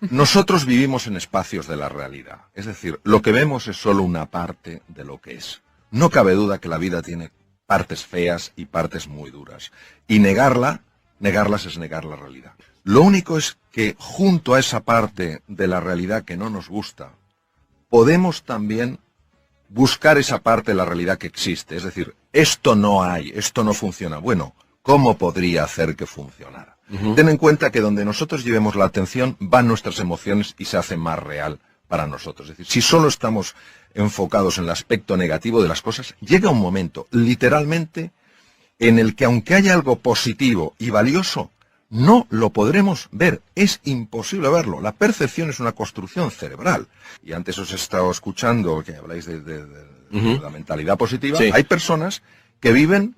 Nosotros vivimos en espacios de la realidad. Es decir, lo que vemos es solo una parte de lo que es. No cabe duda que la vida tiene partes feas y partes muy duras. Y negarlas es negar la realidad. Lo único es que junto a esa parte de la realidad que no nos gusta, podemos también buscar esa parte de la realidad que existe. Es decir, esto no hay, esto no funciona. Bueno, ¿cómo podría hacer que funcionara? Ten en cuenta que donde nosotros llevemos la atención van nuestras emociones y se hace más real para nosotros. Es decir, si solo estamos enfocados en el aspecto negativo de las cosas, llega un momento, literalmente, en el que aunque haya algo positivo y valioso, no lo podremos ver. Es imposible verlo. La percepción es una construcción cerebral. Y antes os he estado escuchando que habláis de la mentalidad positiva. Sí. Hay personas que viven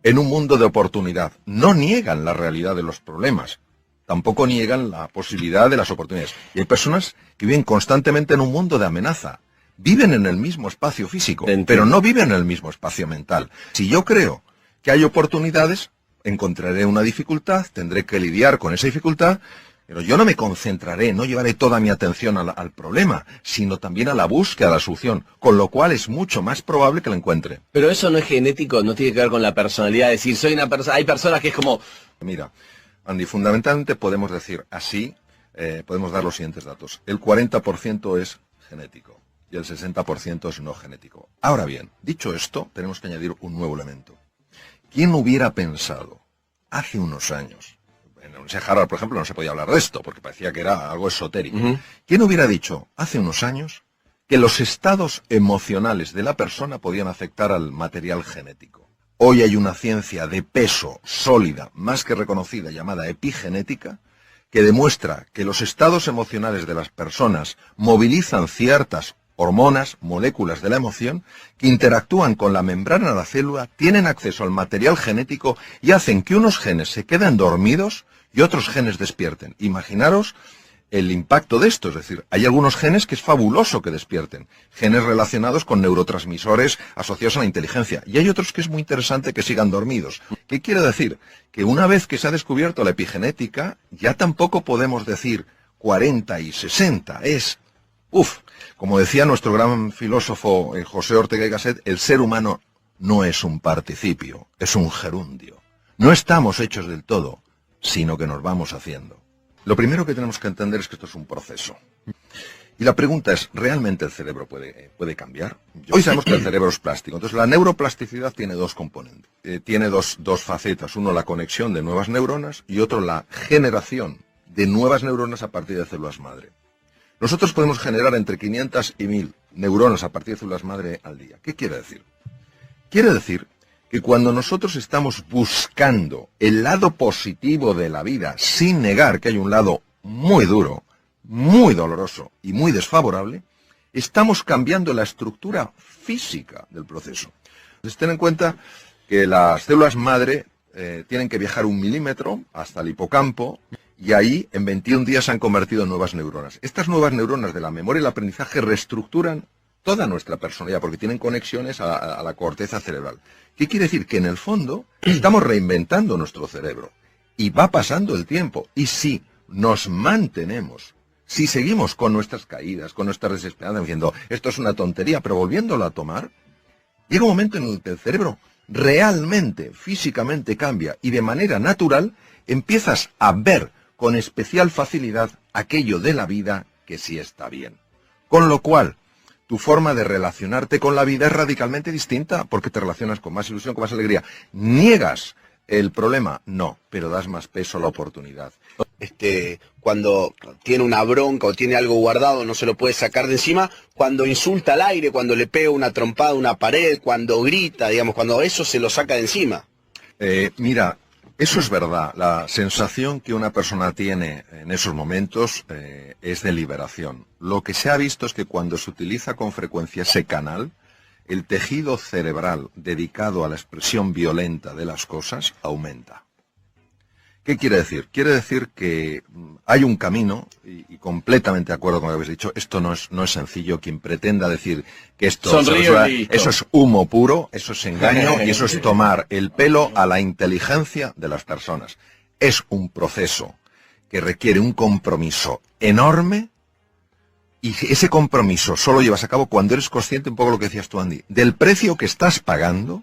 en un mundo de oportunidad. No niegan la realidad de los problemas. Tampoco niegan la posibilidad de las oportunidades. Y hay personas que viven constantemente en un mundo de amenaza. Viven en el mismo espacio físico, pero no viven en el mismo espacio mental. Si yo creo que hay oportunidades, encontraré una dificultad, tendré que lidiar con esa dificultad, pero yo no me concentraré, no llevaré toda mi atención al problema, sino también a la búsqueda de la solución, con lo cual es mucho más probable que la encuentre. Pero eso no es genético, no tiene que ver con la personalidad, es decir, soy una persona, hay personas que es como... Mira, Andy, fundamentalmente podemos decir así, podemos dar los siguientes datos. El 40% es genético y el 60% es no genético. Ahora bien, dicho esto, tenemos que añadir un nuevo elemento. ¿Quién hubiera pensado hace unos años? En la Universidad de Harvard, por ejemplo, no se podía hablar de esto, porque parecía que era algo esotérico. ¿Quién hubiera dicho hace unos años que los estados emocionales de la persona podían afectar al material genético? Hoy hay una ciencia de peso sólida, más que reconocida, llamada epigenética, que demuestra que los estados emocionales de las personas movilizan ciertas hormonas, moléculas de la emoción, que interactúan con la membrana de la célula, tienen acceso al material genético y hacen que unos genes se queden dormidos y otros genes despierten. Imaginaros el impacto de esto, es decir, hay algunos genes que es fabuloso que despierten, genes relacionados con neurotransmisores asociados a la inteligencia, y hay otros que es muy interesante que sigan dormidos. ¿Qué quiere decir? Que una vez que se ha descubierto la epigenética, ya tampoco podemos decir 40 y 60, es... Como decía nuestro gran filósofo José Ortega y Gasset, el ser humano no es un participio, es un gerundio. No estamos hechos del todo, sino que nos vamos haciendo. Lo primero que tenemos que entender es que esto es un proceso. Y la pregunta es, ¿realmente el cerebro puede cambiar? Hoy sabemos que el cerebro es plástico. Entonces, la neuroplasticidad tiene dos componentes. Tiene dos facetas. Uno, la conexión de nuevas neuronas y otro, la generación de nuevas neuronas a partir de células madre. Nosotros podemos generar entre 500 y 1000 neuronas a partir de células madre al día. ¿Qué quiere decir? Quiere decir que cuando nosotros estamos buscando el lado positivo de la vida, sin negar que hay un lado muy duro, muy doloroso y muy desfavorable, estamos cambiando la estructura física del proceso. Entonces, ten en cuenta que las células madre tienen que viajar 1 milímetro hasta el hipocampo, y ahí en 21 días se han convertido en nuevas neuronas. Estas nuevas neuronas de la memoria y el aprendizaje reestructuran toda nuestra personalidad, porque tienen conexiones a la corteza cerebral. ¿Qué quiere decir? Que en el fondo estamos reinventando nuestro cerebro. Y va pasando el tiempo. Y si nos mantenemos, si seguimos con nuestras caídas, con nuestras desesperanzas, diciendo, esto es una tontería, pero volviéndolo a tomar, llega un momento en el que el cerebro realmente, físicamente cambia y de manera natural empiezas a ver con especial facilidad aquello de la vida que sí está bien. Con lo cual, tu forma de relacionarte con la vida es radicalmente distinta, porque te relacionas con más ilusión, con más alegría. ¿Niegas el problema? No, pero das más peso a la oportunidad. Cuando tiene una bronca o tiene algo guardado, no se lo puede sacar de encima, cuando insulta al aire, cuando le pega una trompada a una pared, cuando grita, digamos, cuando eso se lo saca de encima. Mira, eso es verdad. La sensación que una persona tiene en esos momentos es de liberación. Lo que se ha visto es que cuando se utiliza con frecuencia ese canal, el tejido cerebral dedicado a la expresión violenta de las cosas aumenta. ¿Qué quiere decir? Quiere decir que hay un camino, y completamente de acuerdo con lo que habéis dicho, esto no es sencillo. Quien pretenda decir que esto eso es humo puro, eso es engaño, y eso es tomar el pelo a la inteligencia de las personas. Es un proceso. que requiere un compromiso enorme, y ese compromiso solo llevas a cabo cuando eres consciente, un poco lo que decías tú, Andy, del precio que estás pagando,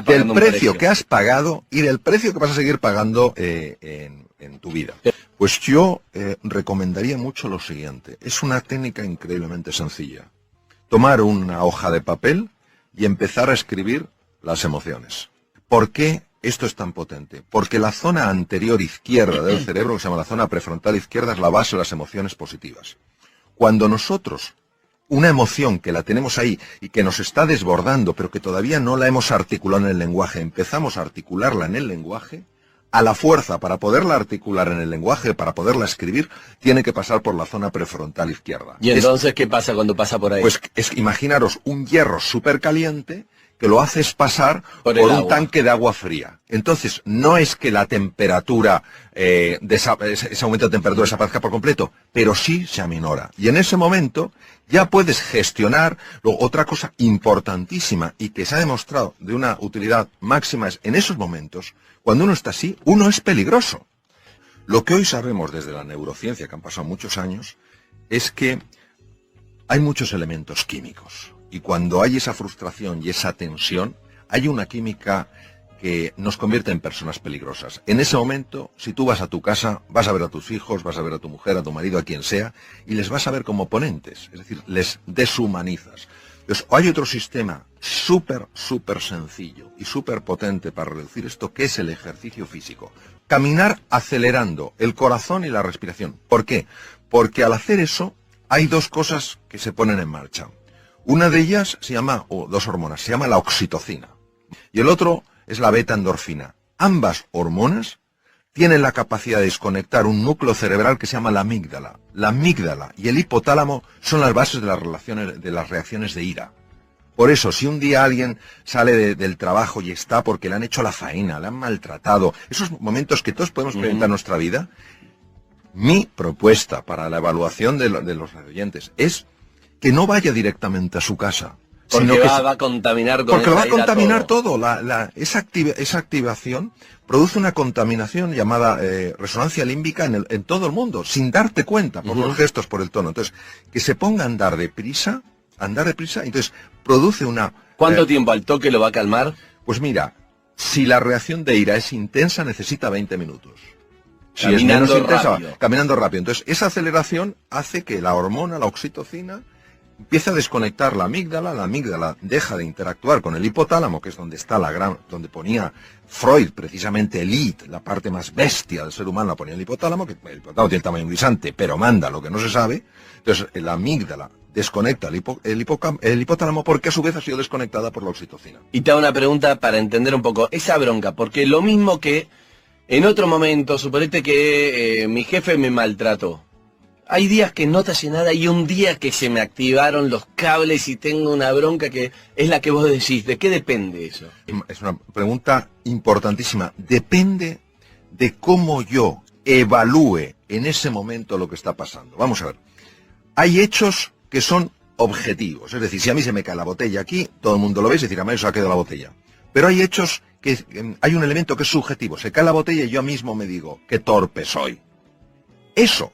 del precio que has pagado y del precio que vas a seguir pagando en tu vida. Pues yo recomendaría mucho lo siguiente. Es una técnica increíblemente sencilla. Tomar una hoja de papel y empezar a escribir las emociones. ¿Por qué esto es tan potente? Porque la zona anterior izquierda del cerebro, que se llama la zona prefrontal izquierda, es la base de las emociones positivas. Cuando nosotros, una emoción que la tenemos ahí y que nos está desbordando, pero que todavía no la hemos articulado en el lenguaje, empezamos a articularla en el lenguaje, a la fuerza para poderla articular en el lenguaje, para poderla escribir, tiene que pasar por la zona prefrontal izquierda. ¿Y entonces qué pasa cuando pasa por ahí? Pues imaginaros un hierro súper caliente que lo haces pasar por un tanque de agua fría. Entonces, no es que la temperatura, ese aumento de temperatura desaparezca por completo, pero sí se aminora. Y en ese momento ya puedes gestionar. Luego, otra cosa importantísima y que se ha demostrado de una utilidad máxima es, en esos momentos, cuando uno está así, uno es peligroso. Lo que hoy sabemos desde la neurociencia, que han pasado muchos años, es que hay muchos elementos químicos. Y cuando hay esa frustración y esa tensión, hay una química que nos convierte en personas peligrosas. En ese momento, si tú vas a tu casa, vas a ver a tus hijos, vas a ver a tu mujer, a tu marido, a quien sea, y les vas a ver como oponentes. Es decir, les deshumanizas. Entonces, hay otro sistema súper sencillo y súper potente para reducir esto, que es el ejercicio físico. Caminar acelerando el corazón y la respiración. ¿Por qué? Porque al hacer eso, hay dos cosas que se ponen en marcha. Una de ellas se llama, o dos hormonas, se llama la oxitocina. Y el otro es la beta-endorfina. Ambas hormonas tienen la capacidad de desconectar un núcleo cerebral que se llama la amígdala. La amígdala y el hipotálamo son las bases de las reacciones de ira. Por eso, si un día alguien sale del trabajo y está porque le han hecho la faena, le han maltratado, esos momentos que todos podemos experimentar en nuestra vida, mi propuesta para la evaluación de los oyentes es que no vaya directamente a su casa. Porque sino va a contaminar con porque va a contaminar todo. Esa activación produce una contaminación llamada resonancia límbica en todo el mundo, sin darte cuenta, por los gestos, por el tono. Entonces, que se ponga a andar deprisa, entonces produce una... ¿Cuánto tiempo al toque lo va a calmar? Pues mira, si la reacción de ira es intensa, necesita 20 minutos. Si caminando es menos intensa, rápido. Caminando rápido. Entonces, esa aceleración hace que la hormona, la oxitocina, empieza a desconectar la amígdala deja de interactuar con el hipotálamo, que es donde está donde ponía Freud, precisamente el id, la parte más bestia del ser humano, la ponía el hipotálamo, que el hipotálamo tiene tamaño guisante, pero manda lo que no se sabe. Entonces, la amígdala desconecta el hipotálamo porque a su vez ha sido desconectada por la oxitocina. Y te hago una pregunta para entender un poco esa bronca, porque lo mismo que en otro momento, suponete que mi jefe me maltrató. Hay días que no te hace nada y un día que se me activaron los cables y tengo una bronca que es la que vos decís. ¿De qué depende eso? Es una pregunta importantísima. Depende de cómo yo evalúe en ese momento lo que está pasando. Vamos a ver. Hay hechos que son objetivos. Es decir, si a mí se me cae la botella aquí, todo el mundo lo ve y se dice, a mí se ha caído la botella. Pero hay hechos que hay un elemento que es subjetivo. Se cae la botella y yo mismo me digo, qué torpe soy. Eso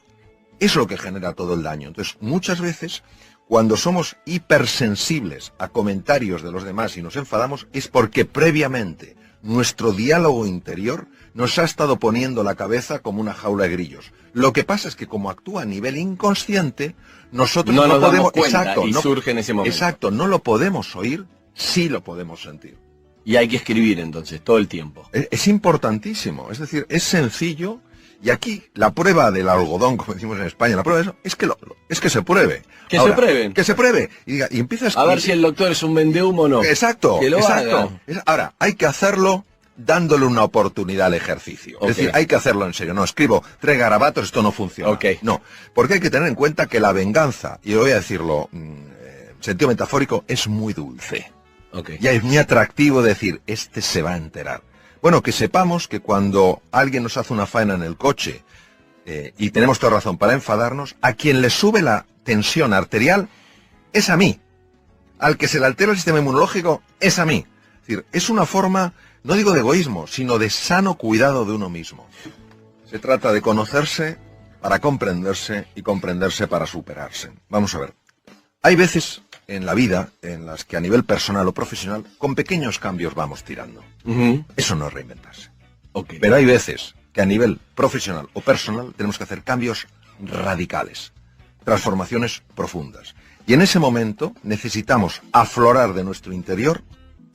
es lo que genera todo el daño. Entonces, muchas veces, cuando somos hipersensibles a comentarios de los demás y nos enfadamos, es porque previamente nuestro diálogo interior nos ha estado poniendo la cabeza como una jaula de grillos. Lo que pasa es que como actúa a nivel inconsciente, nosotros no podemos... Exacto, y surge en ese momento. Exacto, no lo podemos oír, sí lo podemos sentir. Y hay que escribir entonces, todo el tiempo. Es importantísimo, es decir, es sencillo. Y aquí, la prueba del algodón, como decimos en España, la prueba de eso, es que se pruebe. Que Ahora, se prueben. Que se pruebe. Y empiezas a ver si el doctor es un vendehumo o no. Exacto, que lo exacto. haga. Ahora, hay que hacerlo dándole una oportunidad al ejercicio. Okay. Es decir, hay que hacerlo en serio. No escribo 3 garabatos, esto no funciona. Okay. No, porque hay que tener en cuenta que la venganza, y voy a decirlo en sentido metafórico, es muy dulce. Okay. Ya es muy atractivo decir, este se va a enterar. Bueno, que sepamos que cuando alguien nos hace una faena en el coche, y tenemos toda razón para enfadarnos, a quien le sube la tensión arterial es a mí. Al que se le altera el sistema inmunológico es a mí. Es decir, es una forma, no digo de egoísmo, sino de sano cuidado de uno mismo. Se trata de conocerse, para comprenderse y comprenderse para superarse. Vamos a ver. Hay veces en la vida en las que a nivel personal o profesional con pequeños cambios vamos tirando. Eso no es reinventarse. Okay. Pero hay veces que a nivel profesional o personal tenemos que hacer cambios radicales, transformaciones profundas. Y en ese momento necesitamos aflorar de nuestro interior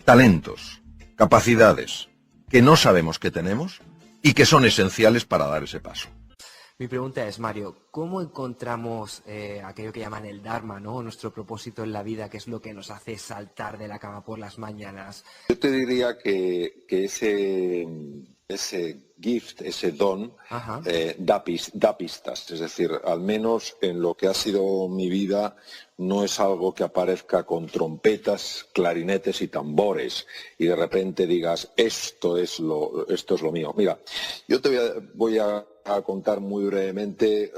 talentos, capacidades que no sabemos que tenemos y que son esenciales para dar ese paso. Mi pregunta es, Mario, ¿cómo encontramos aquello que llaman el Dharma, ¿no? Nuestro propósito en la vida, que es lo que nos hace saltar de la cama por las mañanas? Yo te diría que ese gift, ese don, da pistas. Es decir, al menos en lo que ha sido mi vida, no es algo que aparezca con trompetas, clarinetes y tambores y de repente digas, esto es lo mío. Mira, yo te voy a contar muy brevemente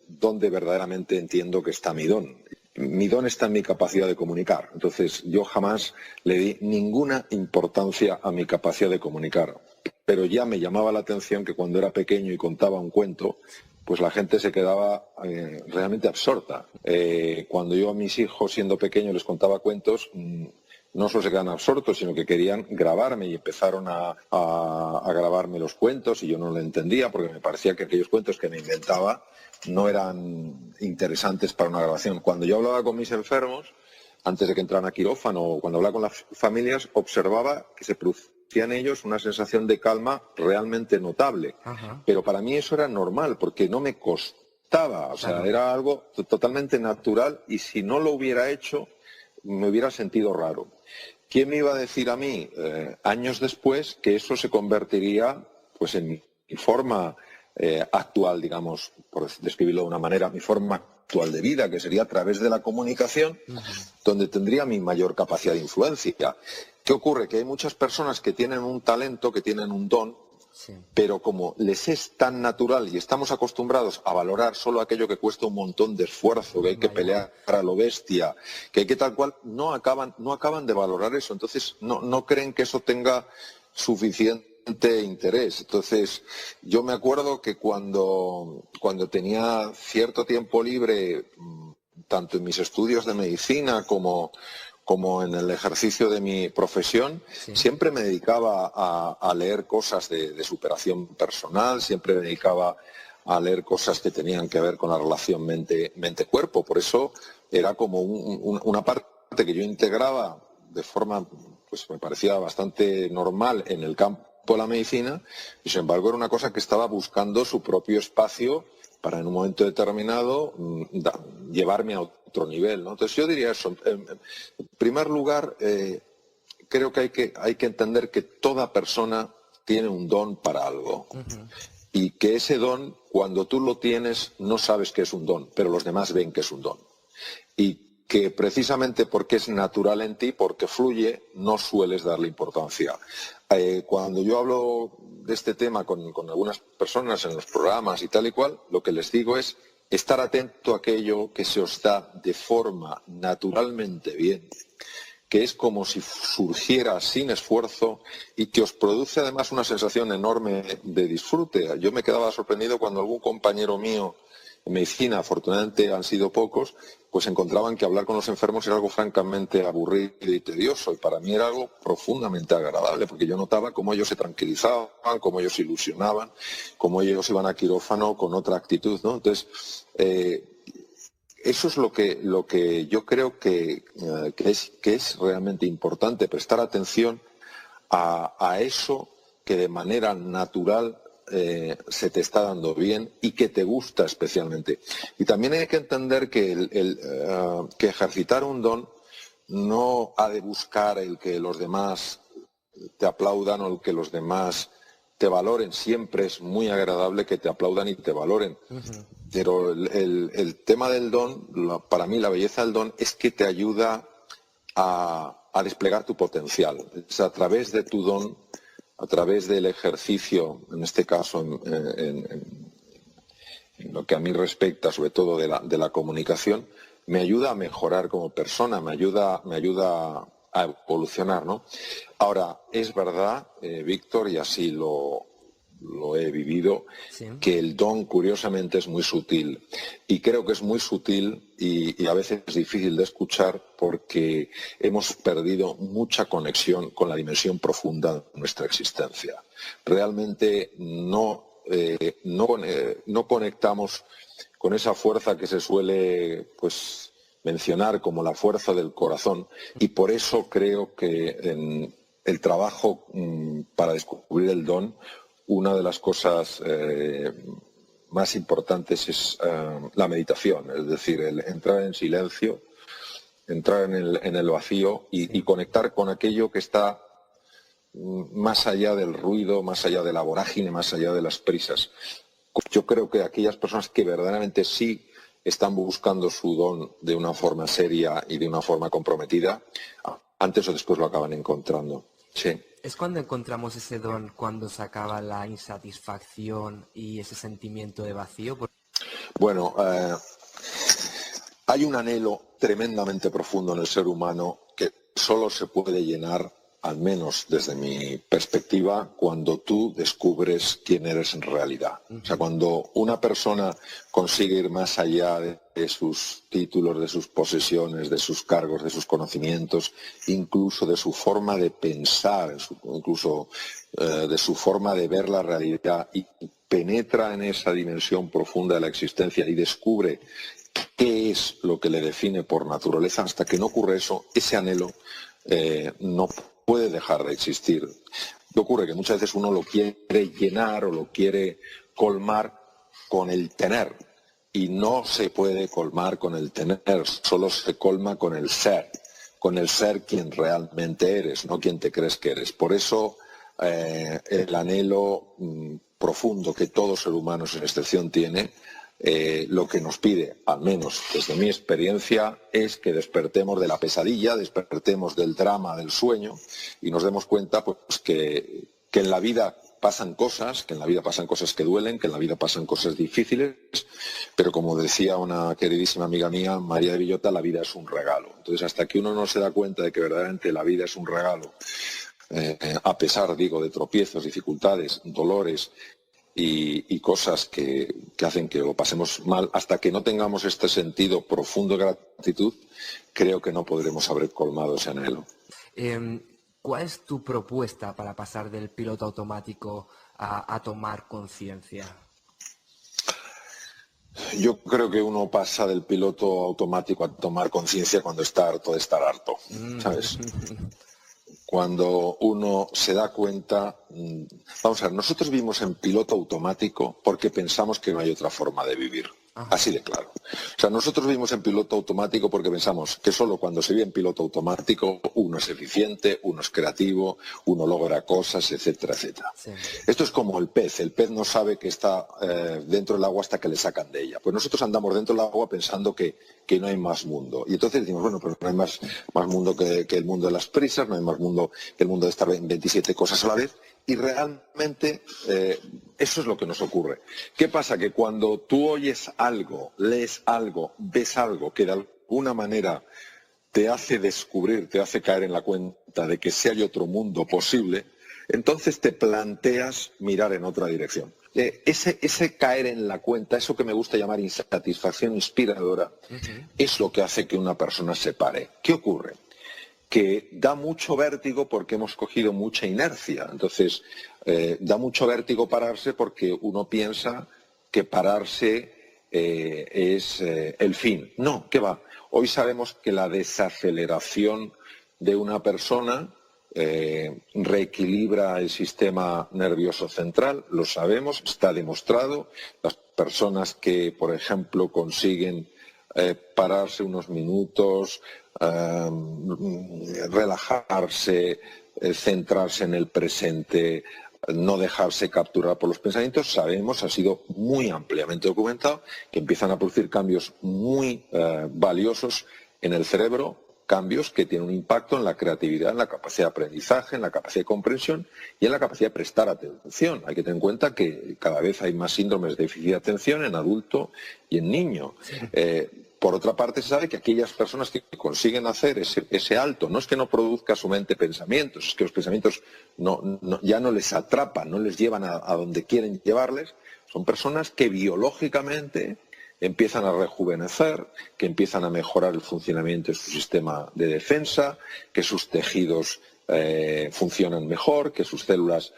dónde verdaderamente entiendo que está mi don. Mi don está en mi capacidad de comunicar. Entonces, yo jamás le di ninguna importancia a mi capacidad de comunicar. Pero ya me llamaba la atención que cuando era pequeño y contaba un cuento, pues la gente se quedaba realmente absorta. Cuando yo a mis hijos, siendo pequeños, les contaba cuentos, no solo se quedan absortos, sino que querían grabarme y empezaron a grabarme los cuentos y yo no lo entendía porque me parecía que aquellos cuentos que me inventaba no eran interesantes para una grabación. Cuando yo hablaba con mis enfermos, antes de que entraran a quirófano o cuando hablaba con las familias, observaba que se producía en ellos una sensación de calma realmente notable. Pero para mí eso era normal porque no me costaba, o sea, era algo totalmente natural y si no lo hubiera hecho me hubiera sentido raro. ¿Quién me iba a decir a mí años después que eso se convertiría pues en mi forma actual, digamos, por describirlo de una manera, mi forma actual de vida, que sería a través de la comunicación, donde tendría mi mayor capacidad de influencia? ¿Qué ocurre? Que hay muchas personas que tienen un talento, que tienen un don, pero como les es tan natural y estamos acostumbrados a valorar solo aquello que cuesta un montón de esfuerzo, que hay que pelear a lo bestia, que hay que tal cual, no acaban de valorar eso. Entonces no creen que eso tenga suficiente interés. Entonces, yo me acuerdo que cuando tenía cierto tiempo libre, tanto en mis estudios de medicina como en el ejercicio de mi profesión, siempre me dedicaba a leer cosas de superación personal, siempre me dedicaba a leer cosas que tenían que ver con la relación mente-cuerpo. Por eso era como una parte que yo integraba de forma, pues me parecía bastante normal en el campo de la medicina, y sin embargo era una cosa que estaba buscando su propio espacio para en un momento determinado llevarme a otro nivel, ¿no? Entonces yo diría eso. En primer lugar, creo que hay que entender que toda persona tiene un don para algo. Y que ese don, cuando tú lo tienes, no sabes que es un don, pero los demás ven que es un don. Y que precisamente porque es natural en ti, porque fluye, no sueles darle importancia. Cuando yo hablo de este tema con algunas personas en los programas y tal y cual, lo que les digo es estar atento a aquello que se os da de forma naturalmente bien, que es como si surgiera sin esfuerzo y que os produce además una sensación enorme de disfrute. Yo me quedaba sorprendido cuando algún compañero mío en medicina, afortunadamente han sido pocos, pues encontraban que hablar con los enfermos era algo francamente aburrido y tedioso, y para mí era algo profundamente agradable, porque yo notaba cómo ellos se tranquilizaban, cómo ellos se ilusionaban, cómo ellos iban a quirófano con otra actitud, ¿no? Entonces, eso es lo que yo creo que es realmente importante, prestar atención a eso que de manera natural se te está dando bien y que te gusta especialmente. Y también hay que entender que que ejercitar un don no ha de buscar el que los demás te aplaudan o el que los demás te valoren. Siempre es muy agradable que te aplaudan y te valoren. Pero el tema del don, para mí la belleza del don es que te ayuda a desplegar tu potencial. Es a través de tu don, a través del ejercicio, en este caso en lo que a mí respecta, sobre todo de la comunicación, me ayuda a mejorar como persona, me ayuda a evolucionar, ¿no? Ahora, es verdad, Víctor, y así lo lo he vivido, Sí. que el don curiosamente es muy sutil. Y creo que es muy sutil y a veces es difícil de escuchar porque hemos perdido mucha conexión con la dimensión profunda de nuestra existencia. Realmente no conectamos con esa fuerza que se suele mencionar como la fuerza del corazón, y por eso creo que en el trabajo para descubrir el don, una de las cosas más importantes es la meditación, es decir, el entrar en silencio, entrar en el vacío y conectar con aquello que está más allá del ruido, más allá de la vorágine, más allá de las prisas. Yo creo que aquellas personas que verdaderamente sí están buscando su don de una forma seria y de una forma comprometida, antes o después lo acaban encontrando. Sí. ¿Es cuando encontramos ese don, cuando se acaba la insatisfacción y ese sentimiento de vacío? Bueno, hay un anhelo tremendamente profundo en el ser humano que solo se puede llenar, al menos desde mi perspectiva, cuando tú descubres quién eres en realidad. O sea, cuando una persona consigue ir más allá de sus títulos, de sus posesiones, de sus cargos, de sus conocimientos, incluso de su forma de pensar, incluso de su forma de ver la realidad, y penetra en esa dimensión profunda de la existencia y descubre qué es lo que le define por naturaleza, hasta que no ocurre eso, ese anhelo no puede dejar de existir. ¿Qué ocurre? Que muchas veces uno lo quiere llenar o lo quiere colmar con el tener, y no se puede colmar con el tener, solo se colma con el ser quien realmente eres, no quien te crees que eres. Por eso el anhelo profundo que todo ser humano sin excepción tiene, lo que nos pide, al menos desde mi experiencia, es que despertemos de la pesadilla, despertemos del drama, del sueño, y nos demos cuenta que en la vida pasan cosas, que duelen, que en la vida pasan cosas difíciles, pero como decía una queridísima amiga mía, María de Villota, la vida es un regalo. Entonces, hasta que uno no se da cuenta de que verdaderamente la vida es un regalo, a pesar, de tropiezos, dificultades, dolores y cosas que hacen que lo pasemos mal, hasta que no tengamos este sentido profundo de gratitud, creo que no podremos haber colmado ese anhelo. ¿Cuál es tu propuesta para pasar del piloto automático a tomar conciencia? Yo creo que uno pasa del piloto automático a tomar conciencia cuando está harto de estar harto, ¿sabes? Cuando uno se da cuenta, vamos a ver, nosotros vivimos en piloto automático porque pensamos que no hay otra forma de vivir. Ajá. Así de claro. O sea, nosotros vivimos en piloto automático porque pensamos que solo cuando se vive en piloto automático uno es eficiente, uno es creativo, uno logra cosas, etcétera, etcétera. Sí. Esto es como el pez no sabe que está dentro del agua hasta que le sacan de ella. Pues nosotros andamos dentro del agua pensando que no hay más mundo. Y entonces decimos, bueno, pero no hay más mundo que el mundo de las prisas, no hay más mundo que el mundo de estar en 27 cosas a la vez. Y realmente eso es lo que nos ocurre. ¿Qué pasa? Que cuando tú oyes algo, lees algo, ves algo que de alguna manera te hace descubrir, te hace caer en la cuenta de que sí hay otro mundo posible, entonces te planteas mirar en otra dirección. Ese caer en la cuenta, eso que me gusta llamar insatisfacción inspiradora, es lo que hace que una persona se pare. ¿Qué ocurre? Que da mucho vértigo porque hemos cogido mucha inercia. Entonces, da mucho vértigo pararse porque uno piensa que pararse es el fin. No, ¿qué va? Hoy sabemos que la desaceleración de una persona reequilibra el sistema nervioso central, lo sabemos, está demostrado. Las personas que, por ejemplo, consiguen pararse unos minutos, relajarse, centrarse en el presente, no dejarse capturar por los pensamientos, sabemos, ha sido muy ampliamente documentado, que empiezan a producir cambios muy valiosos en el cerebro, cambios que tienen un impacto en la creatividad, en la capacidad de aprendizaje, en la capacidad de comprensión y en la capacidad de prestar atención. Hay que tener en cuenta que cada vez hay más síndromes de déficit de atención en adulto y en niño. Sí. Por otra parte, se sabe que aquellas personas que consiguen hacer ese alto, no es que no produzca su mente pensamientos, es que los pensamientos ya no les atrapan, no les llevan a donde quieren llevarles, son personas que biológicamente empiezan a rejuvenecer, que empiezan a mejorar el funcionamiento de su sistema de defensa, que sus tejidos funcionan mejor, que sus células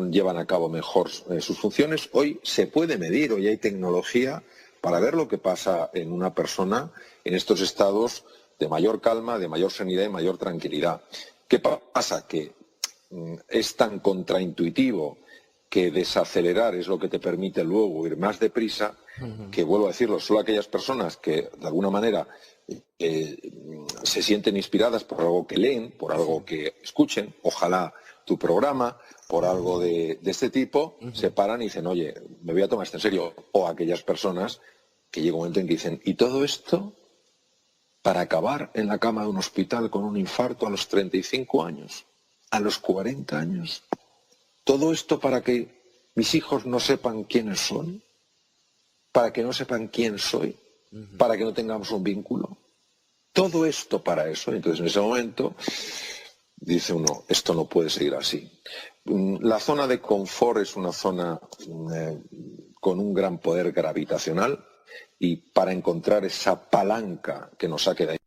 llevan a cabo mejor sus funciones. Hoy se puede medir, hoy hay tecnología para ver lo que pasa en una persona en estos estados de mayor calma, de mayor serenidad y mayor tranquilidad. ¿Qué pasa? Que es tan contraintuitivo que desacelerar es lo que te permite luego ir más deprisa, que vuelvo a decirlo, solo aquellas personas que de alguna manera se sienten inspiradas por algo que leen, por algo que escuchen, ojalá tu programa, por algo de este tipo, se paran y dicen, oye, me voy a tomar esto en serio. O aquellas personas que llega un momento en que dicen, ¿y todo esto para acabar en la cama de un hospital con un infarto a los 35 años, a los 40 años? ¿Todo esto para que mis hijos no sepan quiénes son? ¿Para que no sepan quién soy? ¿Para que no tengamos un vínculo? Todo esto para eso. Entonces, en ese momento, dice uno, esto no puede seguir así. La zona de confort es una zona con un gran poder gravitacional, y para encontrar esa palanca que nos saque de ahí.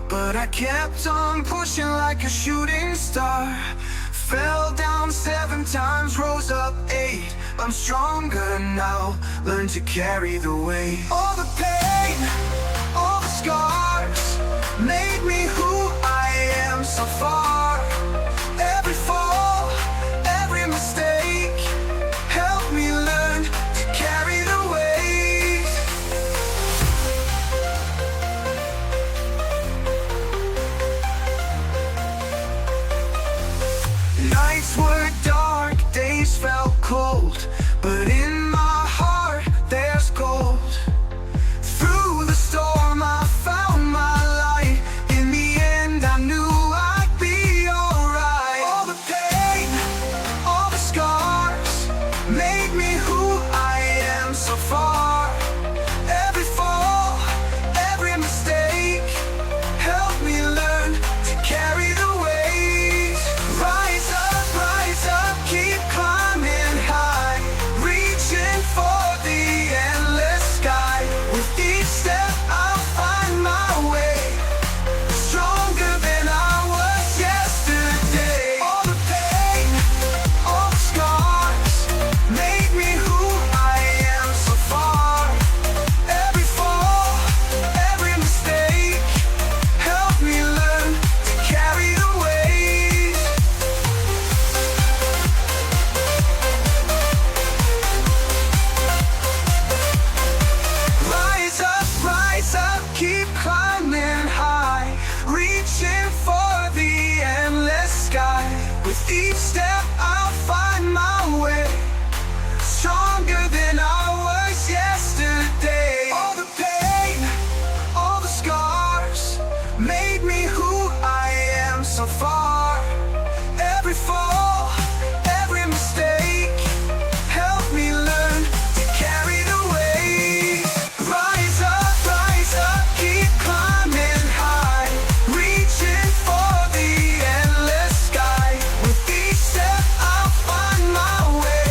But I kept on pushing like a shooting star. Fell down 7 times, rose up 8. I'm stronger now, learn to carry the weight. All the pain, all the scars made me who I am so far. Every fall, every mistake helped me learn to carry the weight. Nights were dark, days felt cold, but in my heart there's gold. Through the storm I found my light. In the end I knew I'd be alright. All the pain, all the scars made me who I am so far. Every fall, every mistake helped me learn to carry the weight. Rise up, keep climbing high, reaching for the endless sky. With each step I'll find my way, stronger than I was yesterday. All the pain, all the scars made me who I am so far. Every fall, every mistake helped me learn to carry the weight. Rise up, keep climbing high, reaching for the endless sky. With each step I'll find my way, stronger than I was yesterday. All the pain, all the scars made me who I am so far. Every fall, every mistake helped me learn to carry the weight. Rise up, keep climbing high, reaching for the endless sky. With each step I'll find my way,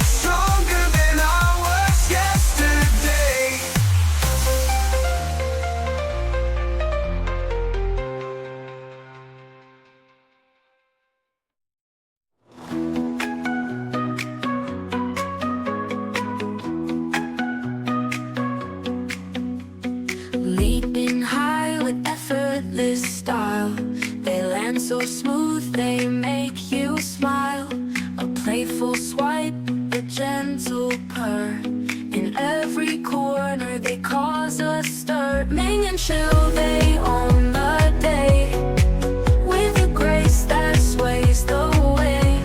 stronger than I was yesterday. effortless style. They land so smooth, they make you smile. A playful swipe, a gentle purr. In every corner they cause a stir. Ming and chill, they own the day. With a grace that sways the way.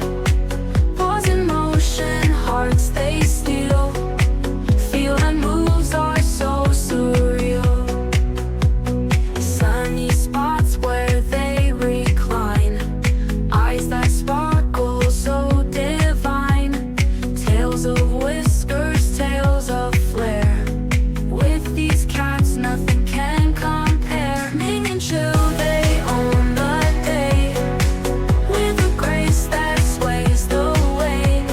Pause in motion, hearts they steal. Feel and moves are so surreal. Sunny spots where they recline. Eyes that sparkle so divine. Tales of whiskers, tales of flair. With these cats nothing can compare. Ming and chill, they own the day. With a grace that sways the way.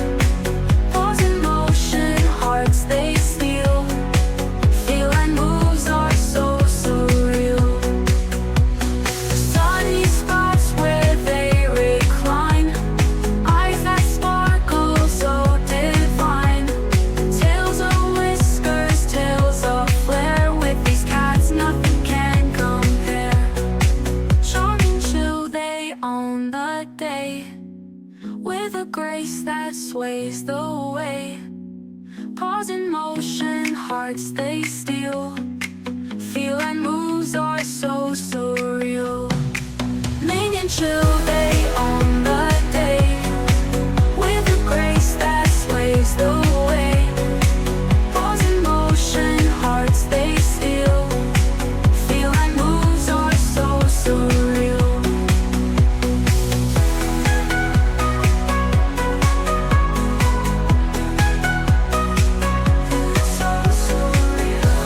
Pause in motion, hearts they steal. Feel and moves are so surreal. Sunny spots where they recline. Eyes that sparkle so divine. Tales of whiskers, tales of flair. With these cats nothing can compare. Charm and chill, they own the day. With a grace that sways the way. Pause in motion, hearts they steal. Feel and moves are so surreal. Ming and chill, they own the day. With a grace that sways the way. Pause in motion, hearts they steal. Feel and moves are so surreal. So surreal.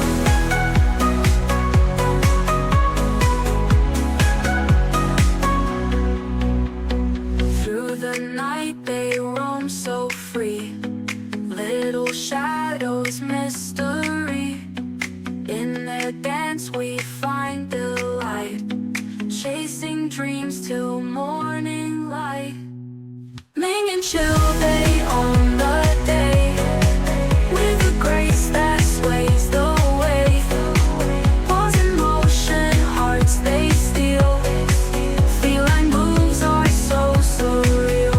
Through the night they roam so free. Little shadows, mystery. In their dance we find delight. Chasing dreams till morning light. Ming and chill, they own the day. With a grace that sways the way. Pause in motion, hearts they steal. Feel and moves are so surreal.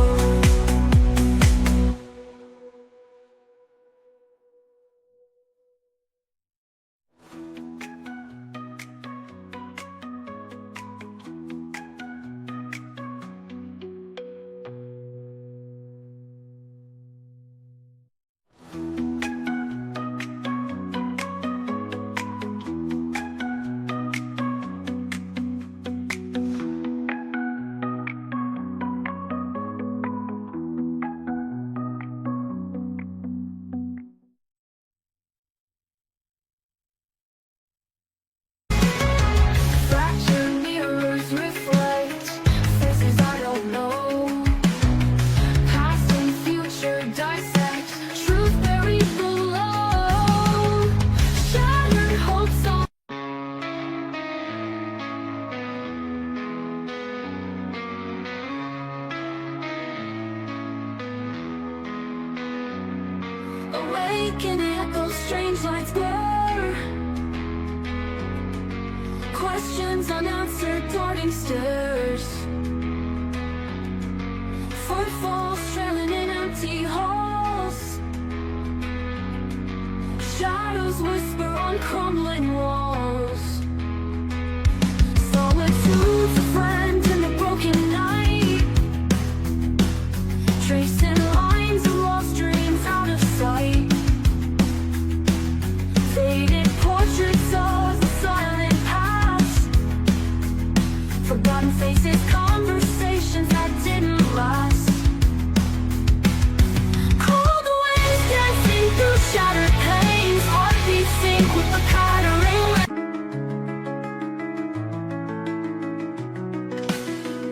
Fractured mirrors reflect faces I don't know. Past and future dissect truth buried below. Shattered hopes on awaken echoes, strange lights blur. Questions unanswered, darting stirs. Footfalls trailing in empty halls. Shadows whisper on crumbling walls. Solitude's a friend in the broken night. Tracing lines of lost dreams out of sight. Faded portraits of the silent past. Forgotten faces, conversations that didn't last. Cold winds dancing through shattered panes. Heartbeats sync with the pattering.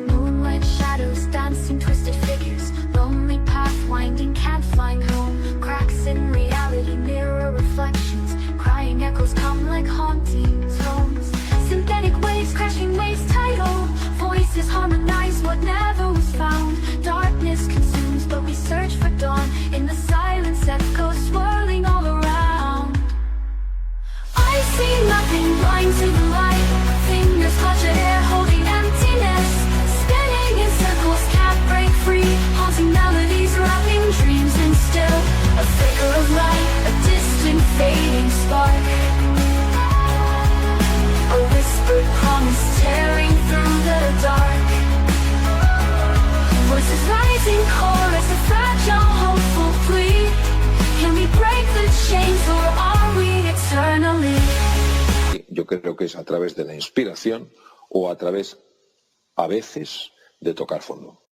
Moonlight shadows, dancing twisted figures. Lonely path winding, can't find home. Cracks in reality, mirror reflections. Crying echoes come like haunting tones. Synthetic waves crashing, waves tidal. Voices harmonize what never was found. Darkness consumes, but we search for dawn. In the silence, echoes swirling all around. I see nothing, blind to the light. Fingers clutch at yo creo que es a través de la inspiración o a través, a veces, de tocar fondo.